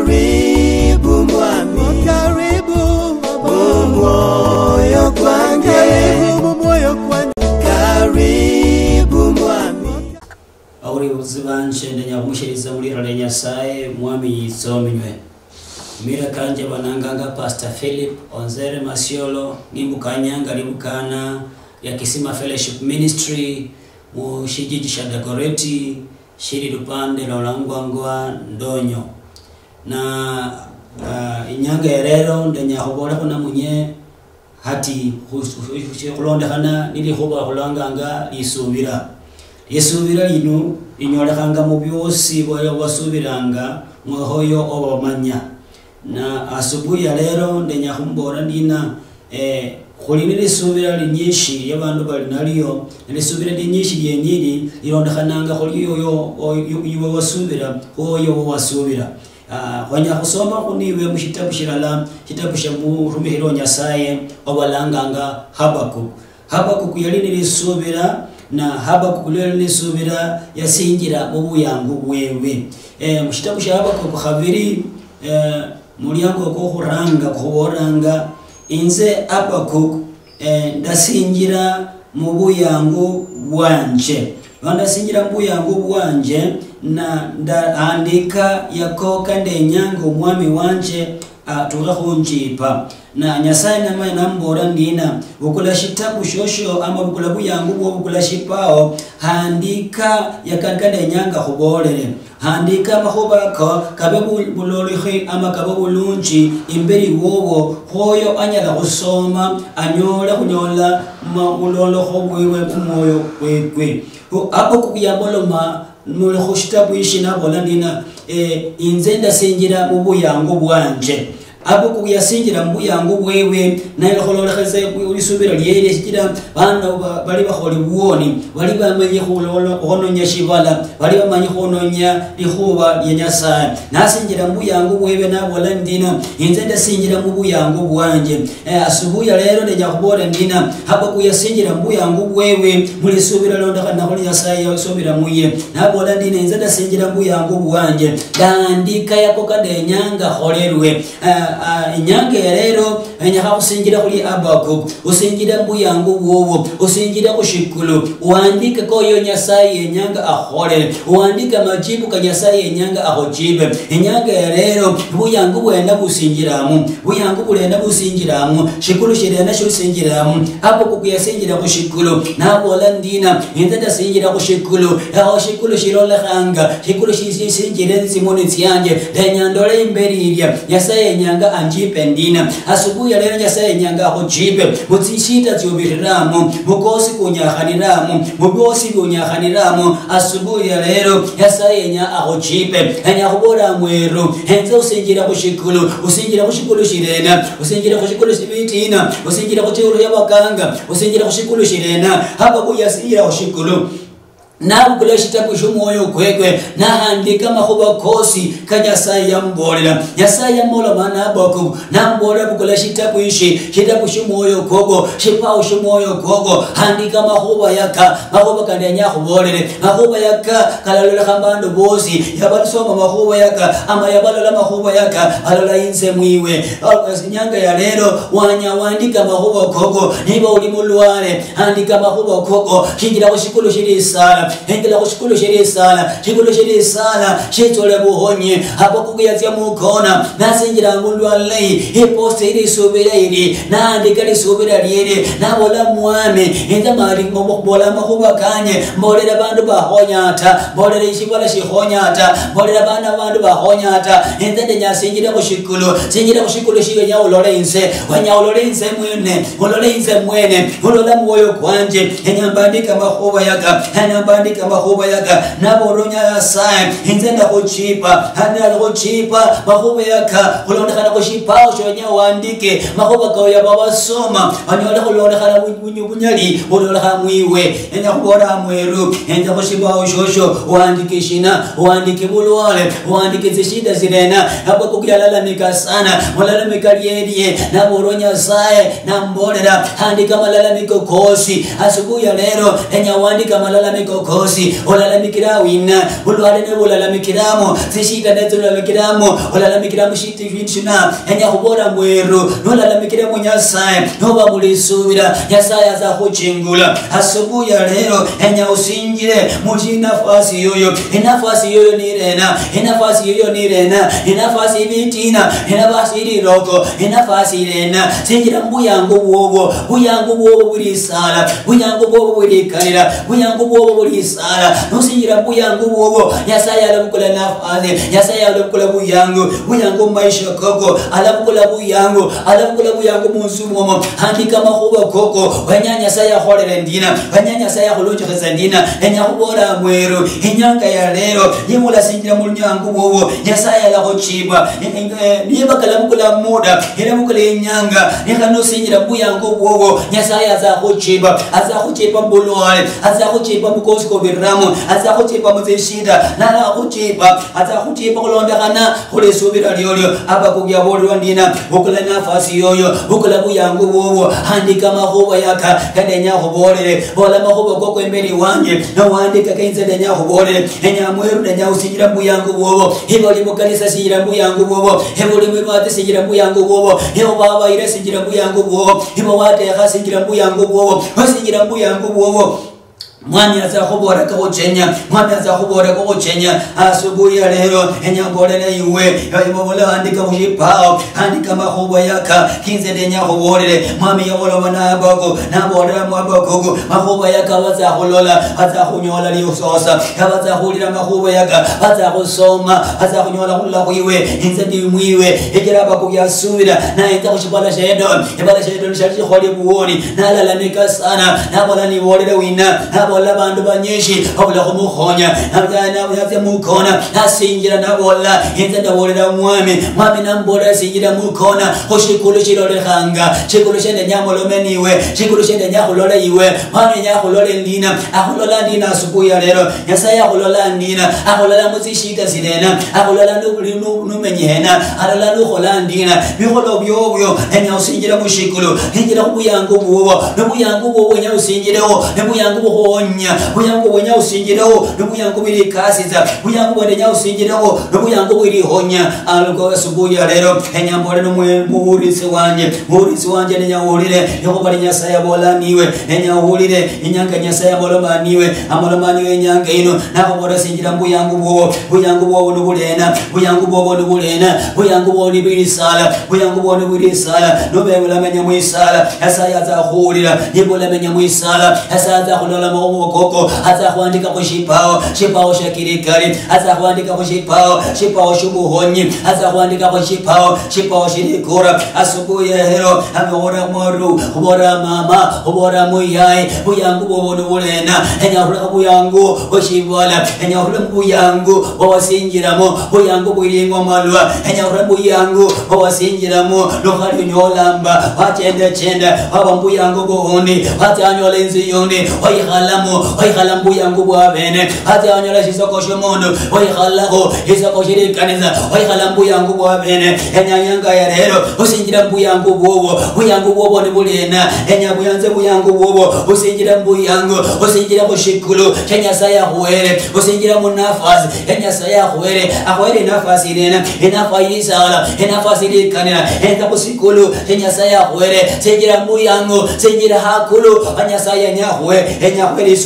Karibu mwami, karibu moyo kwange, karibu moyo kwange, karibu mwami. Auri uzibanje ndenya kumushiriza muri rale Nyasaye mwami yitsominywe. Mira kanje bananganga Pastor Philip Onzere Masiolo nimbukanyanga libukana ya Kisima Fellowship Ministry mu shijiji sha Dagoretti shiri lupande la Olangwangwa Ndonyo na inyanga erero ndenya hobora kuna munye hati kulondekana nili hoba kulanganga lisubira lino inyolekanga mu byosi byo wasubiranga mwohoyo obamanya na asubuhi ya lero ndenya humbora ndina kulinile subira linyinshi y'abantu bali naliyo nisubira linyinshi yeniri irondekhananga kholiyo yo wasubira hoyo wasubira kwanya kusoma kuniwe mushitabu shirala kitabu sha Rumihiro Nyasaye obalanganga Habakuk yalinile subira na Habakuk yalinile subira yasingira obuyangu wewe mushitabu sha Habakuk khabiri mulyango ko kuboranga inze Habakuk ndasingira mu buyangu bwanje bandasingira mu buyangu bwanje na ndaandika yakoka ndenyanga umwami wanje tugakhunjipa na Nyasaye nama nambora ndina bukula shitabu shosho ama bukula buyangu bwo bukula shipao handika yakakande nyanga khubolere handika mahobako kabe bulolihi ama kabe bulunji imberi wowo hoyo anyala kusoma anyola kunyola mabulolo khobwewe kumoyo kwekwe apo kuyaboloma nule khushitabu ishina bolandina inze ndasingira mu buyangu bwanje abo kuyasingira mbuyangu bwewe nayo khololekheze ulisubira lyere sikira bana bali bakholi buoni bali bamenye khononya shibala bali bamenye khononya likhuba lya Nyasaye nasingira mbuyangu bwewe nabola ndina inze ndasingira mu buyangu bwanje asubuhi lero ndenya khubora ndina haba kuyasingira mbuyangu bwewe mulisubira londakana kholi Nyasaye yasubira muye nabola ndina inze ndasingira mbuyangu bwanje dandika yako kadenyanga kholerwe inyange rero nyaka kusingira kuli Habakuk usingira mbuyangu bwobo usingira kushikulu uandike ko yo Nyasaye yenyanga akhole uandike majibu ka Nyasaye yenyanga ahojibe inyange rero buyangu bwenda busingiramu buyangu bulenda busingiramu shikulu shirenda shusingiramu hapo kuyasingira kushikulu nabola ndina inda singira kushikulu aho shikulu shirola khanga shikulu shisingira nzimone zyanje denyandole imberirya Nyasaye yenyanga anjipe ndina asubuhi ya lero Nyasaye nyanga ahojibe mutishita zyobiriramo mukosi kunyakhaniramo mubosi kunyakhaniramo asubuhi ya lero Nyasaye nya ahojibe anya khubora mwero henze usingira kushikulu shirena usingira kushikulu shibitina usingira kuchiro yabakanga usingira kushikulu shirena hapa kuyasira kushikulu nabukula shitabu shumoyo kwekwe nahandika makhuba kosi ka Nyasaye yambolera Nyasaye yamola mana Habakuk nambolera bukula shitabu ishi shitabu shumoyo kogo shipao shumoyo kogo handika makhuba yaka makhuba kandenya khubolere makhuba yaka kalalola khambando bosi yabalusoma makhuba yaka ama yabalola makhuba yaka alola inze mwiwe nyanga ya lero wandika makhuba kogo niba uli mulwale handika makhuba kogo shingira kushikulu shiri sala hengela kushikulu shiri sala shitole buhonye hapo kugiyazya mukona nasingira mundu alai iposte ili subira ili naandika lisubira lile nabola mwame inda mali ngobola makuba kanye mbolera bandu bahonyata mbolera ishibala shihonyata mbolera bana bandu bahonyata inda nyasingira kushikulu shiwe nya ulole inse mwene ulola mwoyo kwanje enyambandika makuba yaka naboronya Nyasaye inze ndakuchipa makuba yaka ulondekana kushipa oshonya wandike makuba kwa ya baba soma anyola ulondekana bunyali ulondekana mwiwe enya kubora mweru enya kushipa oshosho wandike shina wandike bulwale wandike zishida zirena hapo kukilalamika sana malalamika liye naboronya Nyasaye nambolera handika malalamiko kosi asubuhi ya lero enya wandika malalamiko bukosi olalamikira wina bulwale ne bulalamikiramo zishita nezo olalamikiramo olalamikiramo shiti vinchina enya kubora mweru nolalamikira mu Nyasaye noba mulisubira Nyasaye azakuchingula asubuhi ya lero enya usinjire mu nafasi yoyo inafasi yoyo nirena inafasi yoyo nirena inafasi ibitina inafasi iroko inafasi irena sinjira mbuyango bwobo buri sala buyango bwobo buri kalira buyango bwobo buri sala nusinjira buyango bwobo Nyasaye alabukula nafasi Nyasaye alabukula buyango maisha koko alabukula buyango munsumomo handika mahuba koko wanyanya saya holere ndina wanyanya saya holonje khazandina enya kubora mweru inyanga ya lero yimula sinjira mu nyango bwobo Nyasaye la hochiba niba kalamukula muda era mukula inyanga nikano sinjira buyango bwobo Nyasaye azakuchiba bulwale azakuchiba mukosi ko biramo azakuchiba muzishida nala kuchiba azakuchiba kulonda kana kulesubira lyolyo abakugya bolwa ndina ukula nafasi yoyo ukula buyango bwobo handika mahuba yaka kadenya kubolere bola mahuba koko emberi wanje no wandika kainze denya kubolere enya mweru denya usinjira buyango bwobo hibo limukanisa sinjira buyango bwobo hibo limwate sinjira buyango bwobo hibo baba ire sinjira buyango bwobo hibo wate yasinjira buyango bwobo wasinjira buyango bwobo mwami azakubora ko chenya asubuhi ya lero enyangolele iwe yayibola andika mushipao andika mahubo yaka kinze denya kubolere mwami yabola banabako nabolera mwabako mahubo yaka bazahulola azakunyola liusosa abazahulira mahubo yaka azakusoma azakunyola kulla iwe inze dimwiwe egeraba kugyasubira na ita kushibala shedon ebala shedon shaji kholi buoni nalala nikasana nabola ni bolere wina wala bandu banyeshi obula kumukhonya nabya mukona nasinjira nabola inze ndabolera mwami nambola sinjira mukona khoshikulu chilole khanga chikulu shende nyamolomeniwe chikulu shende nyakhulole iwe mwami nyakhulole ndina akhulola ndina asubuhi ya lero Nyasaye akhulola ndina akhulola muzishita zirena akhulola numenyena alala nukhola ndina bikholo byobyo enya usinjira mushikulu injira kubuyango bwobo enya usinjireho nebuyango bwonya buyango bwonya usinjireho nebuyango biri kasiza buyango bwenya usinjireho nebuyango biri honya algo asubuhi ya lero enya mbole no muhurisi wanje nenya uhurire yoko bali Nyasaye bolaniwe enya uhurire inyanga Nyasaye bolomaniwe amolomaniwe inyanga ino nako bora sinjira buyango bwobo nubulena buyango bwobo nubulena buyango bwobo biri sala buyango bwobo biri sala nobebula menya mwisala Nyasaye azahurira yebola menya mwisala Nyasaye azahulola koko azakuandika kushipao shakirikari azakuandika kushipao shubuhonyi azakuandika kushipao shirikura asubuhi ya hero amehora moru ubora mama ubora muyai buyangu bobo nubulena enya hula buyangu oshibola enya hula buyangu wasinjiramo buyangu bwiringo malwa enya hula buyangu wasinjiramo lokali nyolamba wachenda wabambuyangu gohoni watanyola inzi yoni waikhala mbuyangu bwabene hata anyola shisoko shomondo waikhalako isoko shirikaniza waikhala mbuyangu bwabene enyanyanga ya lero usinjira mbuyangu bwobo nibulena enya buyanze buyangu bwobo usinjira mbuyangu usinjira kushikulu Nyasaye ahuwere usinjira munafasi Nyasaye ahuwere nafasi irena inafasi isala inafasi irikanira enta kushikulu Nyasaye ahuwere sinjira mbuyangu sinjira hakulu Nyasaye nyahuwe enyahuwere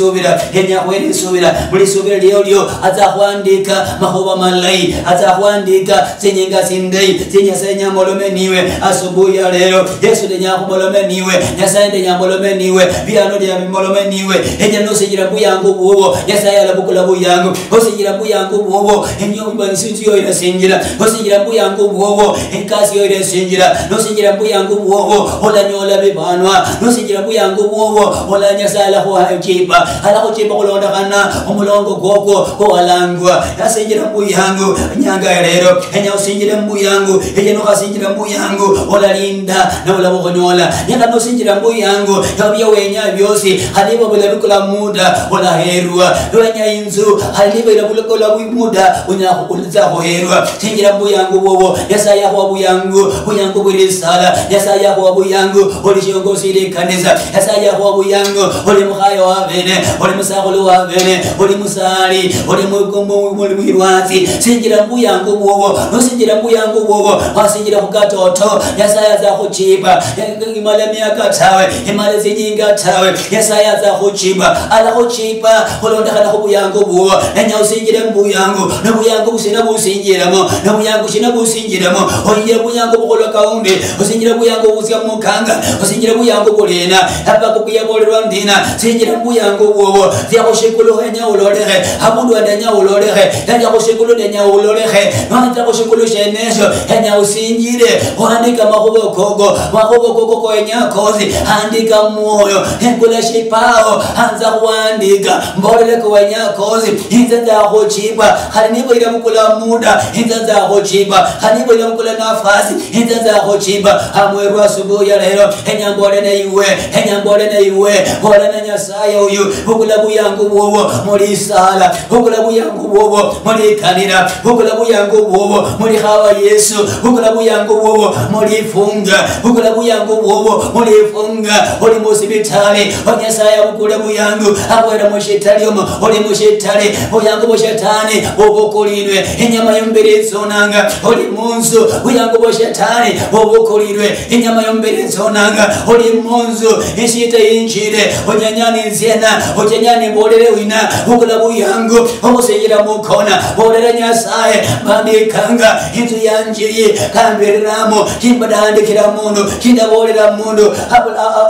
subira mulisubira lyo azakuandika mahuba malai azakuandika zinyenga sindei Nyasaye nyamolomeniwe asubuhi ya lero Yesu nyamolomeniwe Nyasaye nyamolomeniwe biano nyamolomeniwe enya nosinjira buyango bwobo Nyasaye alabukula buyango osinjira buyango bwobo enyumba nsinjiyo irasinjira osinjira buyango bwobo enkasi yo irasinjira nosinjira buyango bwobo olanyola bibanwa nosinjira buyango bwobo ola Nyasaye alahuchipa kulonda kana omulongo goko ko walangwa yasinjira buyango nyanga lero enya usinjira buyango enya no kasinjira buyango olalinda na olabokonyola nyanga no sinjira buyango yabyo wenya byosi halibo bulabikula muda olaherwa wenya inzu halibo bulabikula muda unyakuliza hoherwa sinjira buyango bobo Nyasaye aho buyango burisala Nyasaye aho buyango olishongo sire kaneza Nyasaye aho buyango oli muhayo wabe wabene oli musakulu wabene oli musali oli mwirwazi sinjira mbuyangu bwobo nosinjira mbuyangu bwobo wasinjira kukatoto Yesaya za kuchiba imale miaka tawe imale zinyinga tawe Yesaya za kuchiba ala kuchiba olondakana kubuyangu bwo enya usinjire mbuyangu nabuyangu busina businjiramo nabuyangu shina businjiramo oyiye buyangu bukolo kaunde usinjire buyangu busya mukanga usinjire buyangu bulena hapa kukiya bolirwa ndina sinjire mbuyangu bwo zya kushikulu enya ulolehe abundu enya ulolehe enya kushikulu enya ulolehe nanta kushikulu shenesho enya usinjire andika makogo ko enya kozi andika moyo enkula shipao anza kuandika mbolele ko enya kozi inza kuchiba hanibo ila mkula muda inza kuchiba hanibo ila mkula nafasi inza kuchiba amweru asubuhi ya leo enya mbole na iwe wala na Nyasaye uyu ukulabu yangu bwobo muri sala ukulabu yangu bwobo muri kanira ukulabu yangu bwobo muri hawa Yesu ukulabu yangu bwobo muri funga ukulabu yangu bwobo muri funga oli musibitali Nyasaye ukulabu yangu abwera mushitali oli mushitali oyangu boshetani obukulirwe inyama yombere zonanga oli munzu uyangu boshetani obukulirwe inyama yombere zonanga oli munzu ishite injire onyanyani nzena onyanyani bolere wina ukulabu yangu omusejira mukona bolere Nyasaye bandikanga inzu yanjiri kambereramo kimbadandikira mundu kindabolera mundu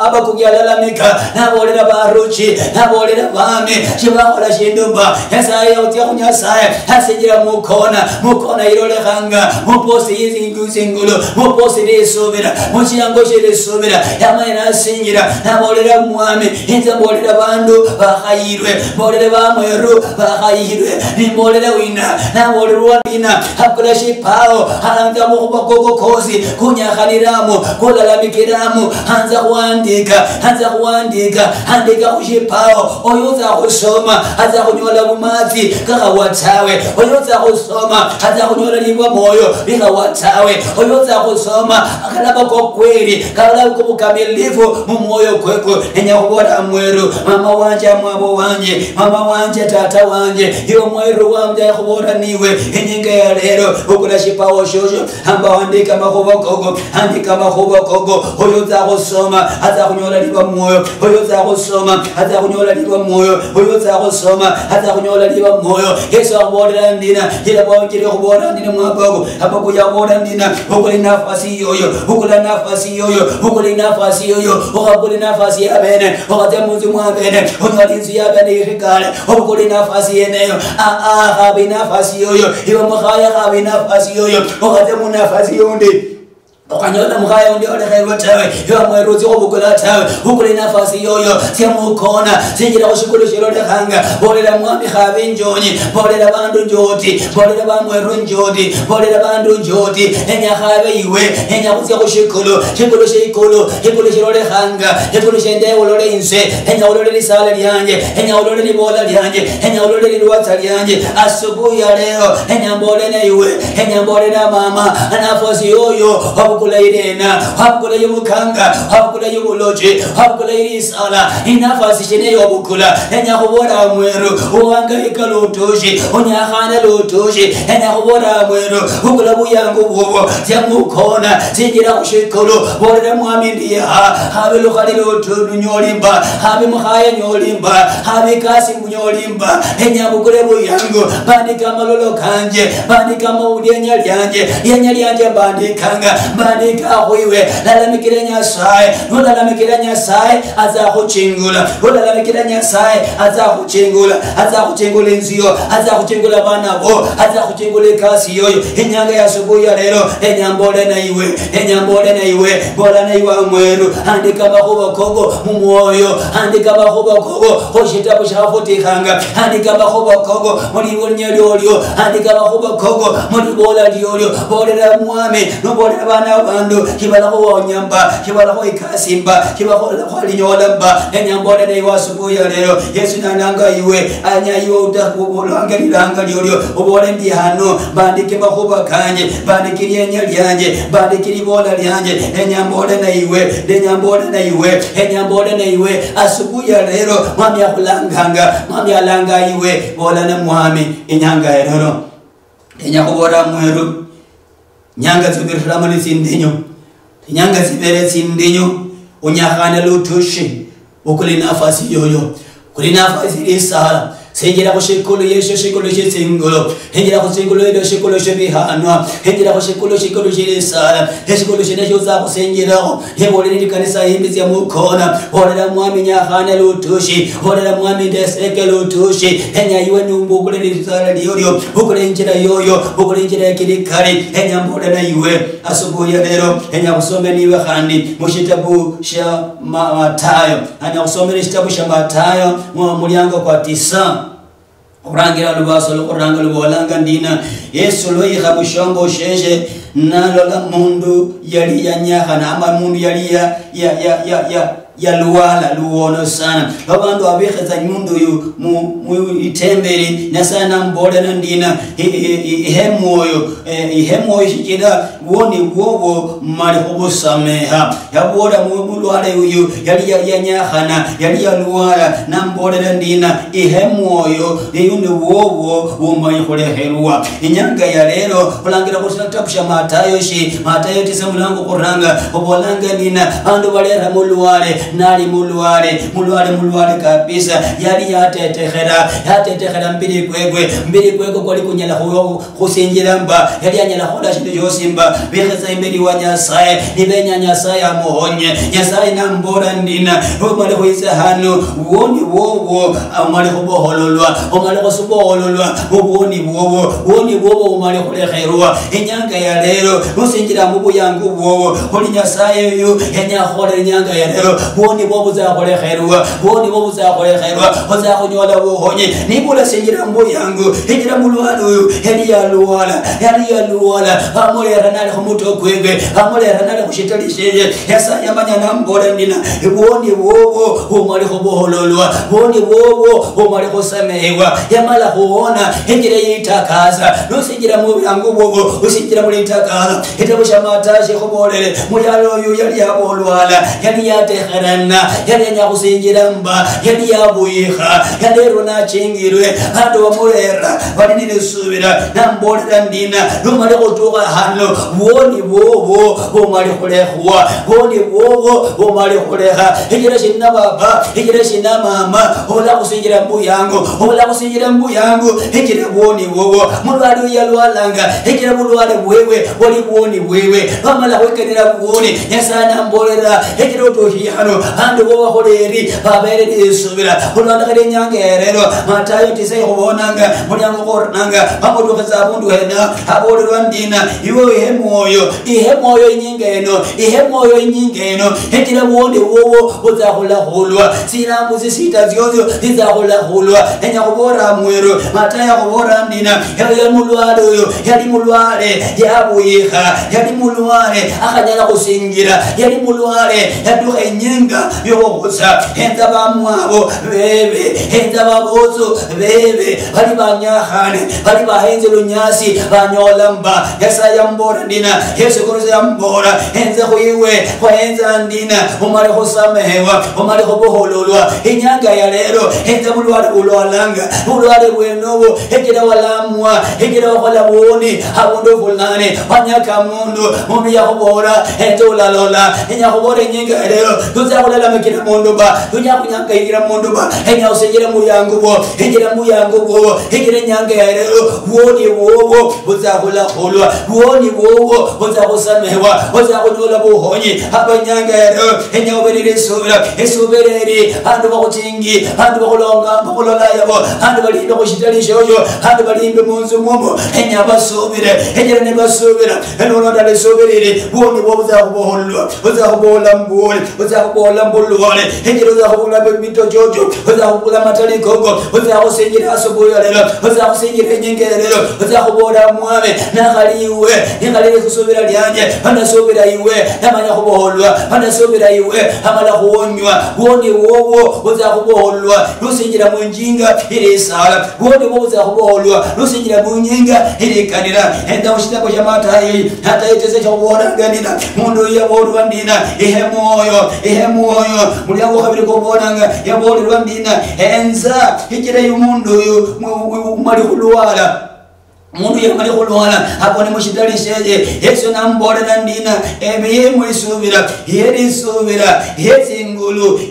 abakugyalamika nabolera baruchi nabolera bame chibakola shindumba Yesaya utia kunyasaye hasejira mukona irolehanga muposi izinguzingulu muposi resubira muchiyango shiresubira yamayina singira nabolera mwami inza bolera bandu bakayirwe bolera bamweru bakayirwe nimbolera wina nabolera wina hakula shipao hanza mukubagogo kozi kunyakhaliramo kulalamikiramo hanza kuandika handika kushipao oyuza kusoma haza kunyola bumazi kakawatawe oyoza kusoma haza kunyola liwa moyo bikawatawe oyoza kusoma akalaba kwa kweli kalaba kubukamilifu mumoyo kweko enya kubora mweru mama wanje mwabo wanje mama wanje tata wanje iyo mweru wanje kubora niwe enyinga ya lero ukula shipao shosho amba andika makogo oyoza kusoma haza kunyola liwa moyo oyoza kusoma haza kunyola liwa moyo oyoza kusoma haza kunyola liwa moyo Yesu abora ndina kila bwanje kubora ndina mwabago abakuya kubora ndina ukula nafasi yoyo ukula nafasi yoyo ukula nafasi ya bene ukate muzi mwa bene unyalinzi ya bene irikale ukula nafasi yeneyo habi nafasi yoyo iwa mkhaya habi nafasi yoyo ukate mu nafasi yondi okanyola mkhaya undi ole khairwa tawe yo mweruzi obukula tawe ukule nafasi yoyo siamukona sinjira kushukulu shiro lekhanga bolera mwami khabe njoni bolera bandu njoti bolera bamweru njoti bolera bandu njoti enya khabe iwe enya kuzya kushukulu shikulu shiro lekhanga shikulu shende olole inse enya olole lisala lyanje enya olole libola lyanje enya olole lilwatsa lyanje asubuhi ya leo enya mbole na iwe enya mbole na mama nafasi yoyo habukula irena habukula yumukanga habukula yumuloje habukula irisala inafasi shene yobukula enya kubora mweru uhangaika lotoje onyahana lotoje enya kubora mweru ukula buyangu bwobo tyamukona sinjira kushikulu bolera mwami ndiya habe lukhali lotodu nyolimba habe mukhaya nyolimba habe kasi munyolimba enya bukule buyangu bandika malolo kanje bandika maudi enya lyanje bandikanga bandika huiwe lalamikira Nyasaye nolalamikira Nyasaye azakuchingula nolalamikira Nyasaye azakuchingula inziyo azakuchingula bana bo azakuchingula kasi yoyo inyanga ya subuhi ya lero enyambole na iwe bola na iwe mweru andika mahuba kogo mumoyo andika mahuba kogo hoshitabu shafutikanga andika mahuba kogo muri nyolyo andika mahuba kogo muri bola lyolyo bolera mwame no bolera bana bandu kibala ko nyamba kibala ko ikasimba kibala ko linyolamba enyambole ne wasubuya lero Yesu nananga iwe anya iwe utakubolanga lilanga lyo obole ndi hano bandike bakuba kanje bandikiriye nyalyange bandikiri bola lyanje enyambole na iwe denyambole na iwe enyambole na iwe asubuya lero mwami akulanganga mwami alanga iwe bola na mwami enyanga lero enyakubora mweru nyanga zibirira muri sindinyo nyanga zibere sindinyo unyakana lutushi ukuli nafasi yoyo kuli nafasi isara Sengera kushikolo Yesu shikolo shingolo hengera kushikolo Yesu shikolo shibihana hengera kushikolo shikolo shirisara heshikolo shinesho za kusengera hebole ni kanisa himbizi ya mukona holela mwami nyahana lutushi holela mwami ndeseke lutushi henya iwe numbu kule nisara liyoyo ukule njira yoyo ukule njira ya kirikari henya mbole na iwe asubuhi ya lero henya kusome niwe khandi mushitabu sha Matayo henya kusome shitabu sha Matayo mulyango kwa 9 Urangira lubaso luranga lubolanga ndina Yesu loyiha mushombo sheshe nalola mundu yali yanyahana ama mundu yali ya luwala luwono sana abantu abiheza mundu yu mu itemberi nasana mbole na ndina ihemoyo shikida woni wobo mali kubusameha yaboda mu lwale uyu yali yanyahana yali ya luwala na mbole na ndina ihemoyo yundi wobo umayi kuleherwa inyanga ya lero kulangira kusatapusha Matayo shi Matayo 9 mulango kuranga obolanga ndina andu balera mu lwale nali mulwale kabisa yali yatetehera mbili kwego kwali kunyala kusinjira mba yali anyala khola shindu yosimba biheza imbeli wa Nyasaye nibenya Nyasaye amuhonye Nyasaye nambora ndina omale kuisa hano woni wowo amale kubohololwa omale kusubohololwa woni wowo omale kuleherwa inyanga ya lero musinjira mubu yangu wowo oli Nyasaye yu yanya khola inyanga ya lero woni bobu za kuleherwa woni bobu za kuleherwa oza kunyola wohonye nibula sinjira mbu yangu hijira mulwala uyu yali ya luwala amulera nali kumuto kwege amulera nali kushitalisheje yasa yamanya nambole ndina woni wobo umali kubohololwa woni wobo umali kusamehewa yamala kuona hijira yitakaza nusinjira mu yangu bobo usinjira muri itakaza itabusha Matayo kubolele muyalo uyu yali yabolwala yali yateherana yali nyakusinjira mba yali yabuyiha yali rona chingirwe hado wamulera balinile subira nambolera ndina numale kutuka hano woni wobo umali kulehwa woni wobo umali kuleha hijira shina baba hijira shina mama ola kusinjira mbu yangu hijira woni wobo mulwali yalwalanga hijira mulwali wewe wali woni wewe amala wekenera woni yasana mbolera hijira otohi hano ando woba holeri babere subira ulanda kale nyangerero Matayo 9 kubonanga mulyango kornanga bamudukaza abundu hena abolera ndina iwe ihemoyo inyingeno hejira wonde wowo uzahola holwa sirambuzi sita zyozo zizahola holwa enya kubora mwero Matayo kubora ndina yali mulwale yabuyiha yali mulwale akanyala kusingira yali mulwale yaduka enyenga yokusa henza bamwabo bebe henza babozo bebe bali banyahane bali bahenze lunyasi banyolamba Yesaya mbora ndina Yesu Kristo yambora henza kuiwe kwa henza ndina umali kusamehewa umali kubohololwa inyanga ya lero henza mulwale ulwalanga mulwale bwenobo hejera walamwa hejera wakola woni abundo fulane wanyaka mundu yakubora henza ulalola henya kubora inyanga ya lero tuzakulala mekira mundu ba tunyakunyanga igira mundu ba henya usengera muyangu bo hejera nyanga ya lero woni wowo uzakula holwa woni wowo uzakusamehewa uzakunyola buhonyi abanyanga ya lero henya ubelele esubereri handu bakutingi handu bakulola yabo handu balimbe kushitalisha yoyo handu balimbe munzu mumo henya basubire hejera ne basubira enono dale subereri woni wowo uzakuboholwa uzakubola mbole kubola mbulwale engero za kubula bito jojo za kubula matali koko za kusenjira asubuhi lero za kusenjira nyengerero za kubola mwame nakaliwe ngalire kusubira lyanje anasubira iwe namanya kuboholwa anasubira iwe amala kuonywa woni wowo za kuboholwa lusinjira munjinga ile sala woni wowo za kuboholwa lusinjira munjinga ile kanira enda ushitako cha matayi hata iteze cha kubola ganina mundu ya boru ndina ihe moyo mulyango kabiri ko bonanga ya boru ndina enza hikire yumundu yu mali kulwala mundu yamali kulwala akone mushitali sheje Yesu nambora nandina ebiye mwisubira yeri subira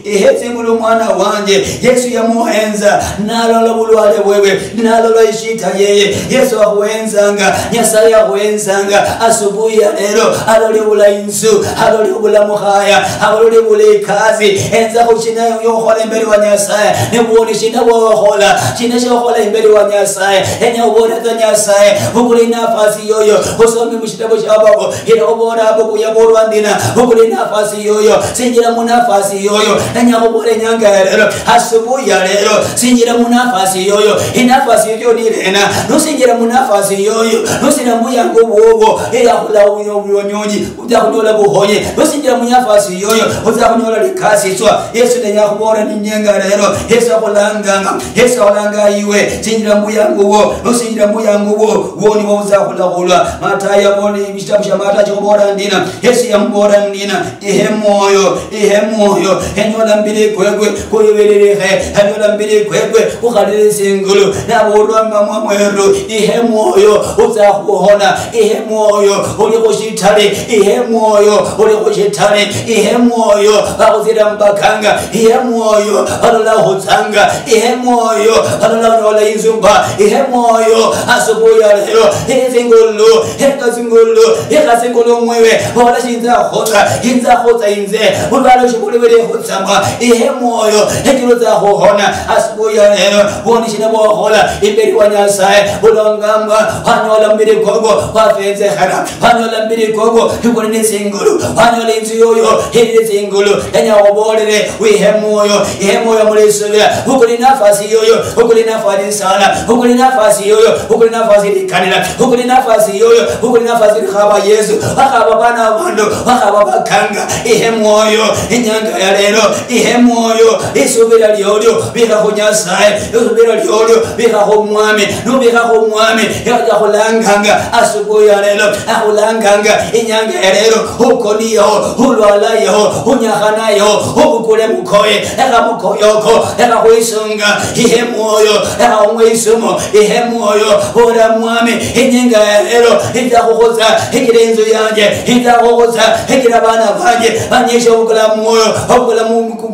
yezingulu mwana wanje Yesu yamuhenza nalolo bulwale wewe nalolo ishita yeye Yesu ahuenzanga Nyasaye ahuenzanga asubuhi ya lero alole bula insu alole bula muhaya alole bula kazi enza kuchina yohola imbere wa Nyasaye nebuoni shina wohola china shohola imbere wa Nyasaye enya ubona za Nyasaye ukuli nafasi yoyo usome mushitabo shabako ila ubora abo kuyaborwa ndina ukuli nafasi yoyo sinjira munafasi yoyo enya ubore nyanga lero asubuhi ya lero sinjira munafasi yoyo inafasi yoyo nirena nusinjira munafasi yoyo nusina muyango bobo ila kula unyonyi uja kunyola buhonye nusinjira munafasi yoyo uja kunyola likasi swa Yesu nenya kubora ni nyanga lero Yesu akulanganga Yesu alanga iwe sinjira muyango wo nusinjira muyango woni wauza kula mataya boni bishabusha mata chobora ndina Yesu yambora ndina ihe moyo enyola mbili kwekwe kuyiberere enyola mbili kwekwe ukhalele singulu nabolwa mama mwero ihe moyo uza kuhona ihe moyo uli kushitale ihe moyo uli kushitale ihe moyo bakuzira mbakanga ihe moyo alola hutanga ihe moyo alola nyola izumba ihe moyo asubuhi lero hekazingulu mwewe wala shinza khotsa inze ulwalo shukuli wele khotsamba ihe moyo hekilo za hohona asubuhi lero woni shina bohola imberi wa Nyasaye ulongamba wanyola mbiri kogo wafenze khana wanyola mbiri kogo hikoni singulu wanyola inzu yoyo hili singulu enya obolere ihe moyo mulisubira ukuli nafasi yoyo ukuli nafasi sana ukuli nafasi yoyo ukuli nafasi kanila ukuli nafasi yoyo ukuli nafasi khaba Yesu akaba bana bando akaba bakanga ihe moyo inyanga ya lero ihe moyo isubira lyoyo bika kunyasaye isubira lyoyo bika kumwami nubika kumwami yaja kulanganga asubuhi ya lero akulanganga inyanga ya lero uko niyo ulwalayo unyahanayo ubukule mukoye eka mukoyoko eka kuisunga ihe moyo eka umwisumo ihe moyo ora mwami inyenga lero itakukoza ikirenzo yanje itakukoza ikira bana banje banyesha ukula moyo ukula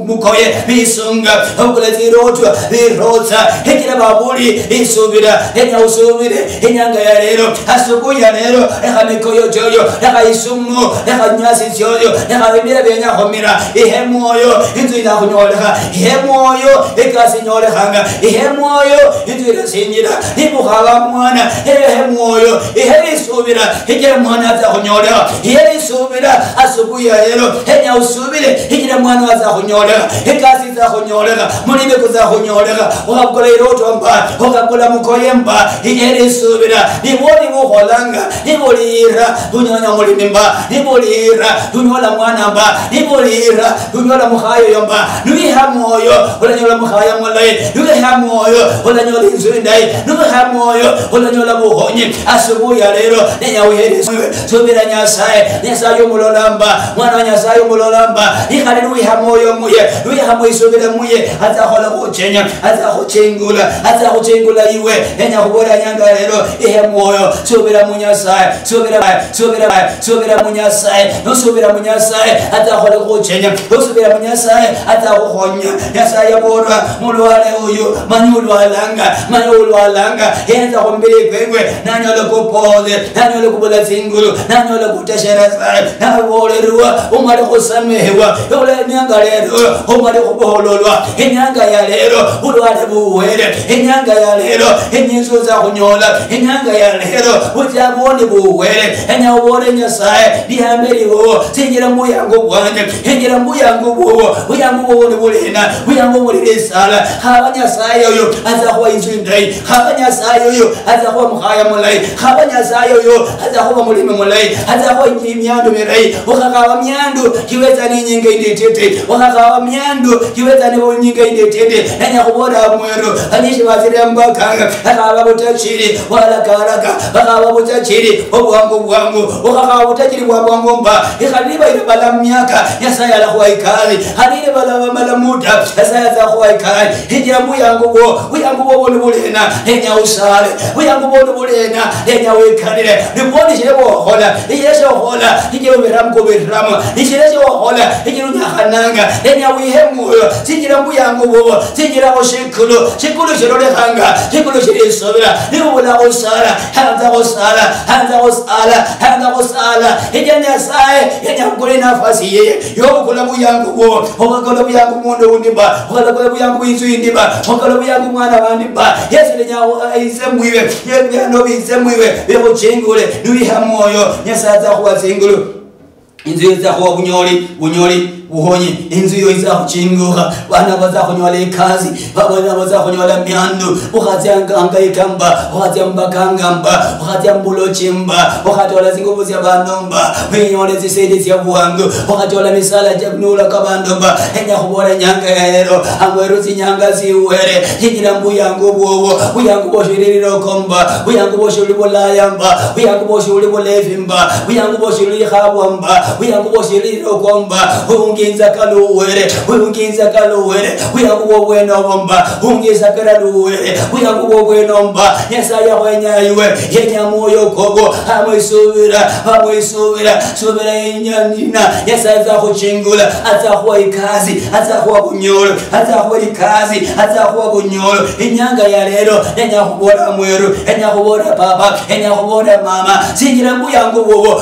mukoye bisunga ukula zirotwa birotsa ikira babuli isubira enya usubire inyanga ya lero asubuhi ya lero eka mikoyo joyo eka isumu eka nyasi joyo eka bibira benya homira ihe moyo inzu inakunyoleka ihe moyo ikasinyorekanga ihe moyo inzu irasinjira nibukhaba mwana ihe moyo ihe isubira ikira mwana azakunyoleka ihe isubira asubuhi ya lero enya usubire ikira mwana azakunyoleka ikasi zakunyoleka mulime kuzakunyoleka ukakula iroto mba ukakula mukoye mba ihe isubira niboni muholanga nibolira dunyonya mulimi mba nibolira dunyola mwana mba nibolira dunyola muhayo yomba nuiha moyo ulanyola muhaya mulai nuiha moyo ulanyola inzundai nuiha moyo ulanyola buhonye asubuhi ya lero nenya uhere subira Nyasaye Nyasaye umulolamba mwana wa Nyasaye umulolamba ikale nuiha moyo muye nuiha moyo subira muye azahola kuchenya azakuchengula iwe nenya kubora nyanga lero ihe moyo subira mu Nyasaye subira mu Nyasaye nusubira mu Nyasaye azahola kuchenya nusubira mu Nyasaye azakuhonya Nyasaye bora mulwale uyu manyulwalanga yenza kumbili kwekwe nanyola kupole nanyola kubula zingulu nanyola kuteshera sai nabolerwa umali kusamehewa yole enyanga lero omale kubohololwa enyanga ya lero ulwale buwere enyanga ya lero enyinzo za kunyola enyanga ya lero utabone buwere enya ubone nyasaye dihamberiwo singira muyango bwanje engira muyango bwo uyango bwo bulena uyango bulire sala abanyasaye yo azakuwa inzindai abanyasaye yo azakuwa mukhaya mulai abanyasaye yo azakuwa mulime mulai azakuwa imyandu mirai ukakawa myandu kiweza ni nyinga indetete ukakawa myandu kiweza ni nyinga indetete enya kubora mwero anishi bazire mbakanga akaba butachiri wala karaka akaba butachiri obwangu ukakawa butachiri bwangu mba ikaliba ile bala myaka yasaya la kwa ikali halile bala bala muda yasaya za kwa ikali hijira muyangu bo bulena enya usale muyangu bo bulena enya wekalile niboni shebo hola yesho hola hijira beramko berama yesho hola hijira nyakananga enya wihemuyo singira muyangu bo singira oshikulo shirole hanga shikulo shirisobera nibula osala hanza osala hijira nyasaye enya kule nafasi ye yokula buyangu bo okala buyangu mundu undiba okala buyangu inzu indiba okala buyangu mwana bandiba yesile nyawo isemwiwe yebano bisemwiwe beko chingule nubiha moyo nyasaza kwa singulu inzu za kwa bunyoli uhonye inzu yo iza kuchinguka bana baza kunyola ikazi babona baza kunyola myandu ukhatyanga ikamba ukhatyamba kangamba ukhatyambulo chimba ukhatola zingubu zya banomba winyole zisedi zya buwangu ukhatola misala jabnula kabandomba enya khubora nyanga yero angwero zinyanga ziwere hijira mbuyangu bwobo buyangu boshiriro komba buyangu boshiri bolayamba buyangu boshiri bolevimba buyangu boshiri khabwamba buyangu boshiriro komba unginza kaluwere uyangu bweno bomba ungiza kaluwere uyangu bweno bomba yesaya kwenyaiwe yenya moyo kogo amwisubira subira yenyanina yesaya za kuchingula atakuwa ikazi atakuwa bunyolo atakuwa ikazi atakuwa bunyolo inyanga ya lero yenya kubora mweru yenya kubora baba yenya kubora mama singira uyangu bobo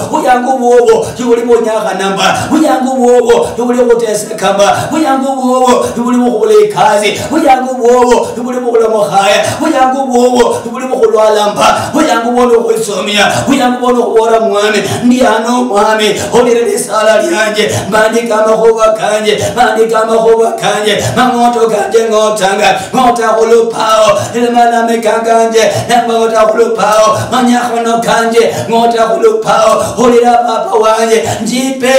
yuli bonyaka namba uyangu bobo yuli kutesekamba uyangu bobo yuli mukule kazi uyangu bobo yuli mukule mukhaya uyangu bobo yuli mukulwalamba uyangu bono kwisomya uyangu bono kubora mwami ndiyano mwami olire sala lyanje bandika mahoba kanje mangoto kanje ngota kulupao ilmana mekanganje ngota kulupao manyakono kanje ngota kulupao olira papa wanje njipe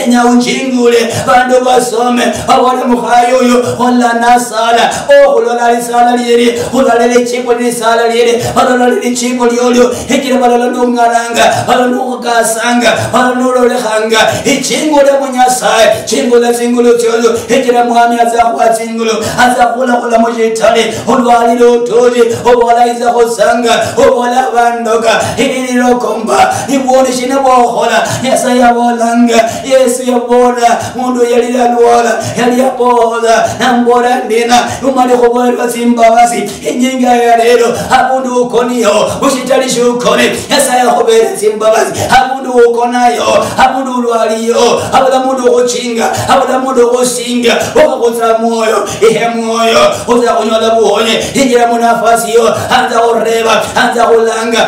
enya unjingule bandu basome abone mukhayo yo hola nasala kulola risala liri kulalele chiko risala liri balolele chiko lyolyo hekire balolo nungaranga balolo kasanga balolo lehanga ichingule munyasaye chingule singulu cholo hekire mwami azakwa chingulu azakula kula mujitale olwalilo toje obola iza hosanga obola bandoka hililo komba ibone shine bohola yesaya bolanga yesu yabona mundu yalila lwala yaliyapoza nambora ndina umali khobolwa simbabasi injinga ya lero abundu ukoniyo ushitali shukone yesaya khobere simbabasi abundu ukonayo abundu lwaliyo abula mundu kuchinga abula mundu kusinga ukakutsa moyo ihe moyo uza kunyola buhonye injira munafasi yo anza ureba anza kulanga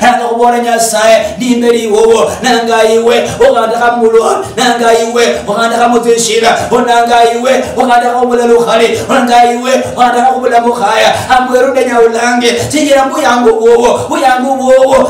anga kubora nyasaye nimberi wowo nanga iwe ukandaka mulwa nanga iwe ukandaka mutishira nanga iwe ukandaka kubula lukhali nanga iwe ukandaka kubula mukhaya amwerude nyaulange singira mbuyangu wowo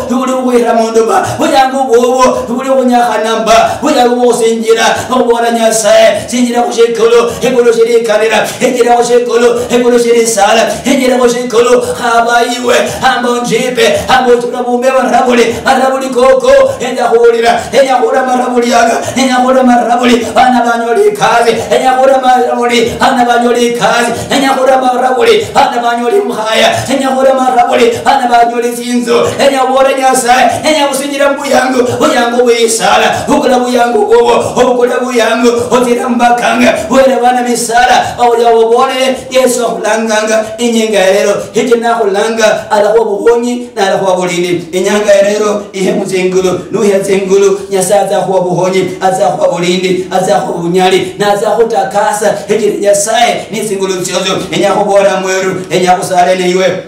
tuli kuhira munduba buyangu wowo tuli kunyakhanamba buyangu wosinjira kubora nyasaye sinjira kushikolo hekolo shirikanira hinjira kushikolo hekolo shirisala hinjira kushikolo habaiwe ambonjipe ambotulabumbe marabuli koko enya khura marabuli yaga enya khura marabuli bana banyoli kazi enya khura marabuli bana banyoli kazi enya khura marabuli bana banyoli mkhaya enya khura marabuli bana banyoli zinzo enya bore nyasaye enya kusinjira mbuyangu misala ukula buyangu bobo ukula buyangu otira mbakanga wera bana misala awya wobole Yesu akulanganga inyenga lero hikina kulanga alako buhonyi na alako bulini inyanga lero ihe muzengulu nuya zengulu nyasaza kwa buhonyi aza kwa bulini aza kwa bunyali na aza kutakasa hikina nyasaye ni singulu cyozo enyako bora mweru enyako sale niwe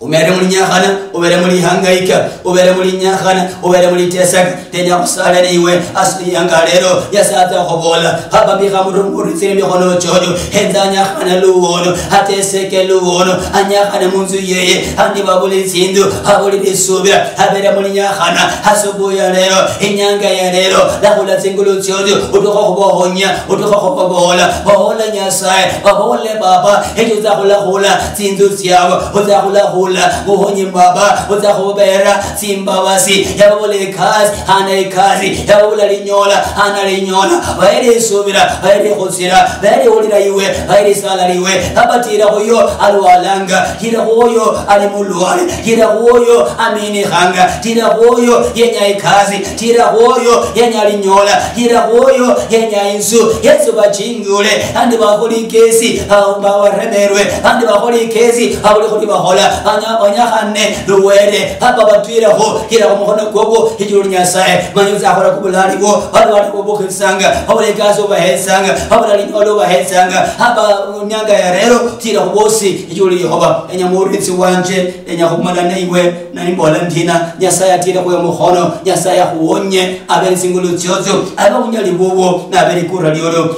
umere muri nyakana ubere muri hangaika ubere muri nyakana ubere muri tesaka tenya kusala niwe asli yanga lero yasaza kobola haba bika murunguri tsiri mihono chojo henza nyakana luwono ateseke luwono anyakana munzu yeye andi babuli zindu habuli disubira habere muri nyakana hasubuya lero inyanga ya lero lahula zingulu chojo utuko kubohonya utuko kubohola bohola nyasaye bohola baba hejuza hula zindu zyawo uzahula buhonyi baba uzahobera simbabasi yabole kazi hana kazi yabula linyola hana linyola bayiri subira bayiri khosira bayiri ulira iwe bayiri sala iwe abatira hoyo alwalanga tira hoyo alimulwale tira hoyo amini khanga tira hoyo yenya kazi tira hoyo yenya linyola tira hoyo yenya insu Yesu bachingule andi bakoli kesi bawaremerwe andi bakoli kesi abuli kholi bahola onyakane luwere hapa batwira ho kira umuhono gogo hijuru nyasaye manyuza akora kubulali bo bali kubukisanga abule gazo bahesanga abule linyolo bahesanga hapa nyanga ya rero tira kubosi hijuru Yehova enyamuritsi wanje enyakumana naiwe na nimbola ndina nyasaye tira kuyo muhono nyasaye huonye abeli singulu cyozo ababunyali bobo na abeli kuraliolo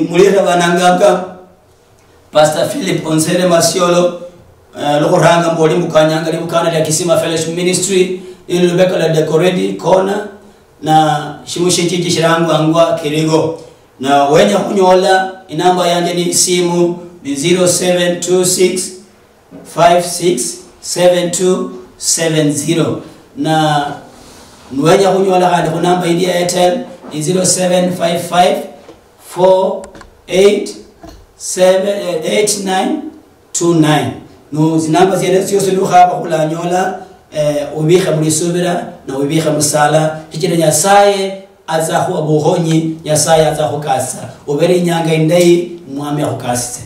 mulira bananganga Pastor Philip Onsere Masiolo lokoranga mboli mukanyanga libukana ya Kisima Fellowship Ministry ilubeka la decoredi kona na shimushiki shirangwa kirigo na wenya kunyola inamba yanje ni simu ni 0726567270 na wenya kunyola hadi kunamba idi ya Airtel ni 0755487929 no zinamba zile sio haba kula nyola ubiha mulisubira na ubiha musala hikire nyasaye azaho buhonyi nyasaye azaho kasa ubere nyanga indai mwame akukasite